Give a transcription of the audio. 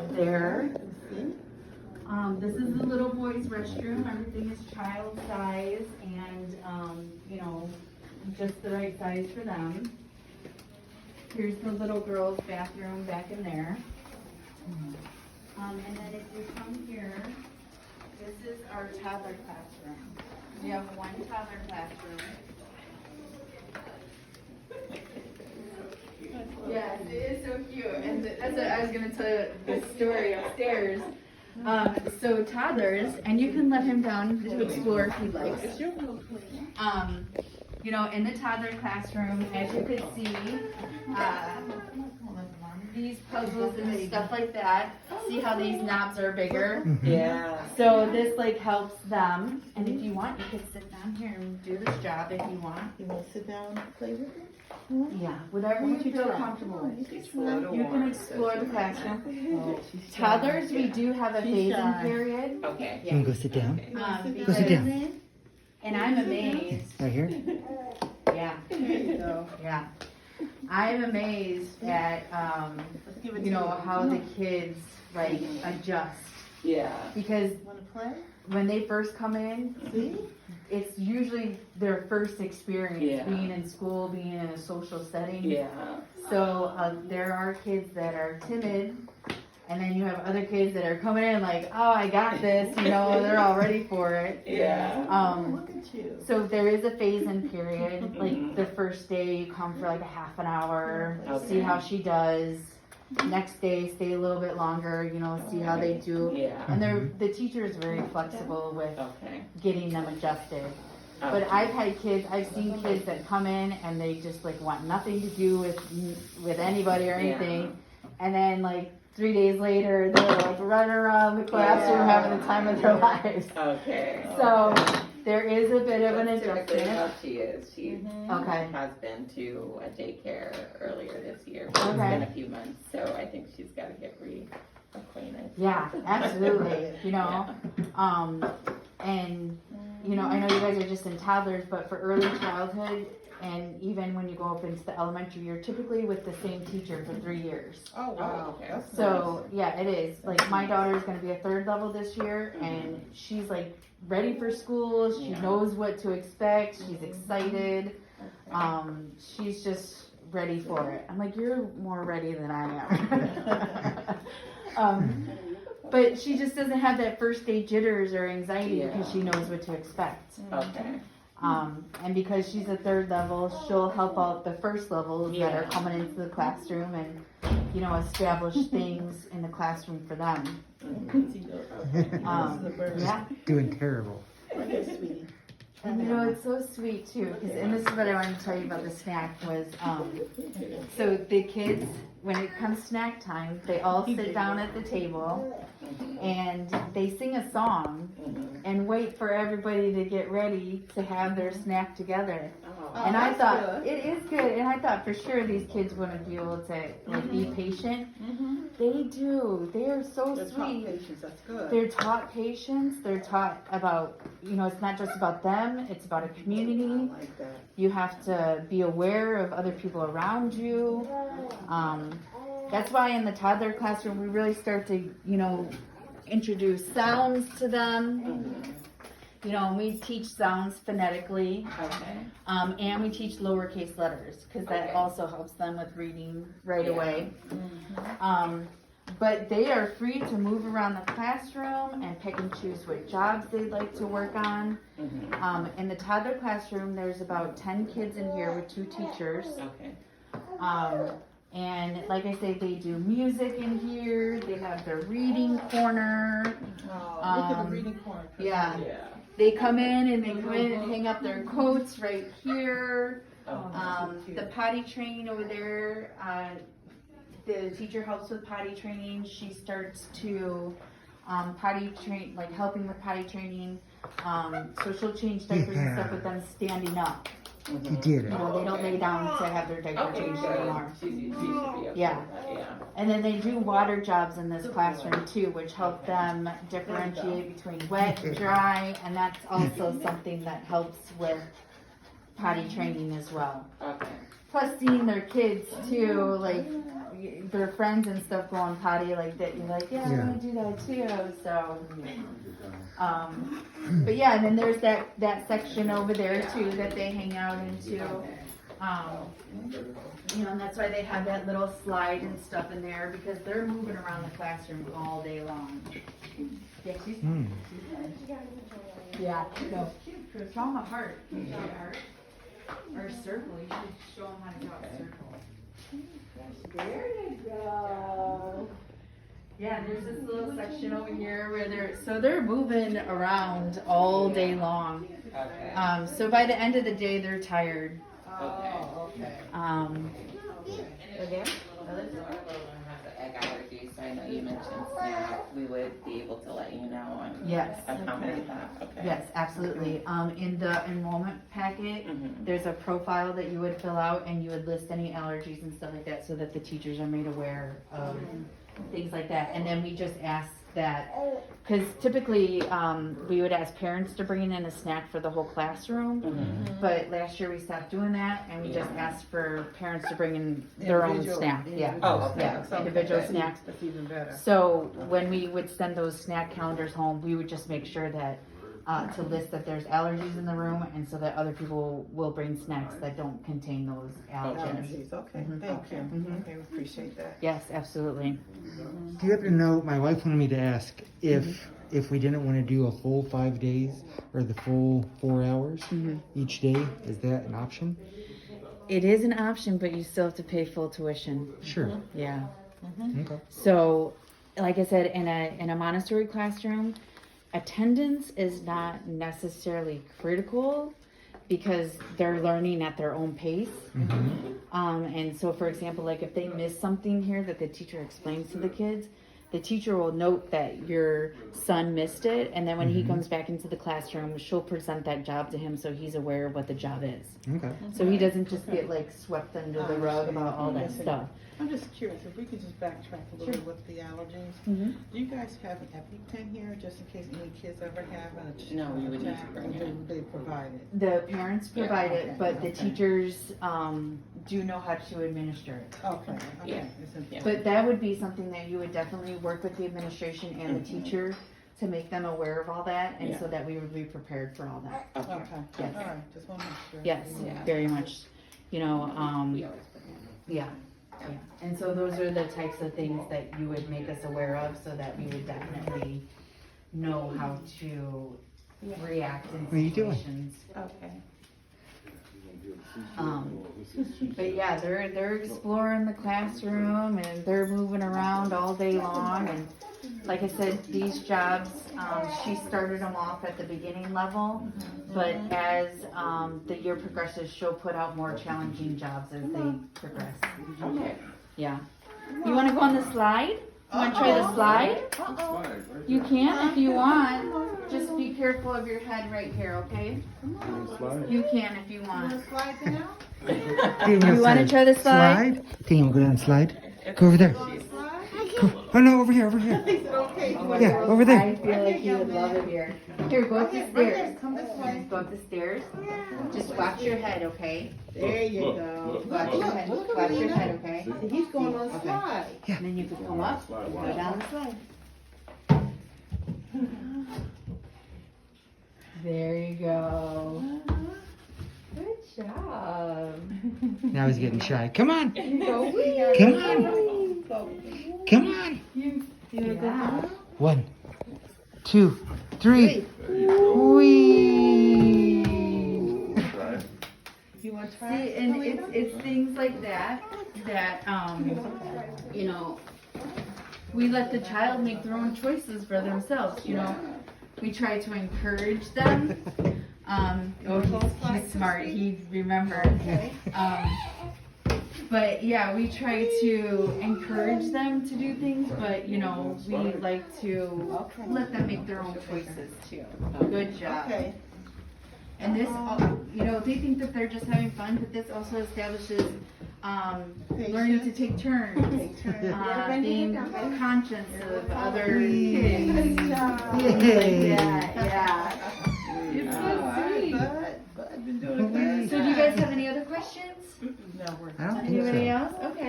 There. This is the little boys' restroom. Everything is child size and, just the right size for them. Here's the little girls' bathroom back in there. And then if you come here, this is our toddler classroom. We have one toddler classroom. Yes, it is so cute. And that's what I was going to tell you the story upstairs. So toddlers, and you can let him down to explore if he likes. In the toddler classroom, as you can see, these puzzles and stuff like that. See how these knobs are bigger? Yeah. So this helps them. And if you want, you could sit down here and do this job if you want. You want to sit down and play with it? Yeah, whatever you feel comfortable with. You can explore the classroom. Toddlers, we do have a phasing period. Okay. You want to go sit down? Go sit down. And I'm amazed. Right here? Yeah. Yeah. I'm amazed at, how the kids, adjust. Yeah. Because Want to play? when they first come in, it's usually their first experience being in school, being in a social setting. Yeah. So there are kids that are timid, and then you have other kids that are coming in like, oh, I got this, they're all ready for it. Yeah. Look at you. So there is a phase-in period. Like the first day, you come for like a half an hour, see how she does. Next day, stay a little bit longer, see how they do. Yeah. And the teacher is very flexible with getting them adjusted. Okay. But I've seen kids that come in and they just want nothing to do with anybody or anything. And then 3 days later, they're running around the classroom having the time of their lives. Okay. So there is a bit of an That's typically adjustment. how she is. She Okay. has been to a daycare earlier this year. But It's been a few months, so I think she's got to get reacquainted. Yeah, absolutely. And I know you guys are just in toddlers, but for early childhood and even when you go up into the elementary, you're typically with the same teacher for 3 years. Oh, wow. Okay. That's So yeah, it is. My daughter is going to be a 3rd level this year, and she's ready for school. She knows what to expect. She's excited. She's just ready for it. I'm like, you're more ready than I am. But she just doesn't have that first day jitters or anxiety because she knows what to expect. Okay. And because she's a 3rd level, she'll help out the 1st levels that are coming into the classroom and, establish things in the classroom for them. Yeah. Doing terrible. Okay, sweetie. And it's so sweet too, because, and this is what I wanted to tell you about the snack was, so the kids, when it comes snack time, they all sit down at the table and they sing a song and wait for everybody to get ready to have their snack together. And I thought, it is good, and I thought for sure these kids wouldn't be able to be patient. They do. They are so They're sweet. taught patience. That's good. They're taught patience. They're taught about, it's not just about them, it's about a community. I like that. You have to be aware of other people around you. That's why in the toddler classroom, we really start to, introduce sounds to them. We teach sounds phonetically. Okay. And we teach lowercase letters because that also helps them with reading right away. But they are free to move around the classroom and pick and choose what jobs they'd like to work on. In the toddler classroom, there's about 10 kids in here with 2 teachers. Okay. And like I say, they do music in here. They have their reading corner. Oh, look at the reading corner. Yeah. Yeah. They come in and hang up their coats right here. Oh, The potty training over there, the teacher helps with potty training. She starts to potty train, helping with potty training. So she'll change diapers and stuff with them standing up. You did it. They don't lay down to have their diaper changed anymore. She should be okay Yeah. with that, yeah. And then they do water jobs in this classroom too, which help them differentiate between wet, dry, and that's also something that helps with potty training as well. Okay. Plus seeing their kids too, their friends and stuff go on potty like that. You're like, yeah, I Yeah. want to do that too. So, but yeah, and then there's that section over there too that they hang out into. And that's why they have that little slide and stuff in there because they're moving around the classroom all day long. Yeah, yeah, no. Show them a heart. Or a circle. You should show them how to draw a circle. There you go. Yeah, there's this little section over here where they're moving around all day long. Okay. So by the end of the day, they're tired. Oh, okay. Again? Our little one has an egg allergy, so I know you mentioned SNAP. We would be able to let you know and Yes. accommodate that. Okay. Yes, absolutely. In the enrollment packet, Mhm. there's a profile that you would fill out and you would list any allergies and stuff like that so that the teachers are made aware of things like that. And then we just ask that, because typically we would ask parents to bring in a snack for the whole classroom, but last year we stopped doing that and we just asked for parents to bring in their own snack. Yeah. Oh, okay. Yeah, individual snacks. That's even better. So when we would send those snack calendars home, we would just make sure that to list that there's allergies in the room, and so that other people will bring snacks that don't contain those allergens. Allergies, okay, thank you. Mhm. Okay, we appreciate that. Yes, absolutely. Do you happen to know, my wife wanted me to ask if we didn't want to do a full 5 days or the full 4 hours each day, is that an option? It is an option, but you still have to pay full tuition. Sure. Yeah. Okay. So, like I said, in a Montessori classroom, attendance is not necessarily critical because they're learning at their own pace. And so, for example, like if they miss something here that the teacher explains to the kids, the teacher will note that your son missed it, and then when he comes back into the classroom, she'll present that job to him so he's aware of what the job is. Okay. So he doesn't just get like swept under the rug about all that stuff. I'm just curious, if we could just backtrack a little bit with the allergies. Mhm. Do you guys have an EpiPen here, just in case any kids ever have a No, we would need to attack, bring or it. they provide it? The parents provide okay, it, but the okay. teachers do know how to administer it. Okay, okay. Yeah. It's important. Yeah. But that would be something that you would definitely work with the administration and the teacher to make them aware of all that, and so that we would be prepared for all that. Okay. Okay, Yes. all right, just want to make sure. Yes, Yeah. very much. You know, We always bring it. yeah. And so those are the types of things that you would make us aware of so that we would definitely know how to react in What are you doing? situations. Okay. But yeah, they're exploring the classroom and they're moving around all day long. And like I said, these jobs, she started them off at the beginning level, but as the year progresses, she'll put out more challenging jobs as they progress. Okay. Yeah. You want to go on the slide? You want to try the slide? You can if you want. Just be careful of your head right here, okay? You can if you want. Slide down? You want to try the slide? Can you go down the slide? Go over there. Go. Oh no, over here, over here. Okay. Yeah, over there. I feel like you would love it here. Here, go up the Right stairs. there, come this way. Go up the stairs. Just watch your head, okay? There you go. Watch your head. Watch your head, okay? He's going on the Okay. slide. And then you can come up and go down the slide. There you go. Good job. Now he's getting shy. Come on. Go wee. Come on. Come on. You do a good job. 1, 2, 3. Wee. You want to See, try? and it's things like that you know, we let the child make their own choices for themselves. You know, we try to encourage them. He's smart. He remembered. But yeah, we try to encourage them to do things, but you know, we like to let them make their own choices too. Good job. Okay. And this, you know, they think that they're just having fun, but this also establishes learning to take turns, being conscious of other kids, things like that. Yeah. It's so sweet. Bud, been doing good. So do you guys have any other questions? No, we're. I don't think Anybody so. else? Okay.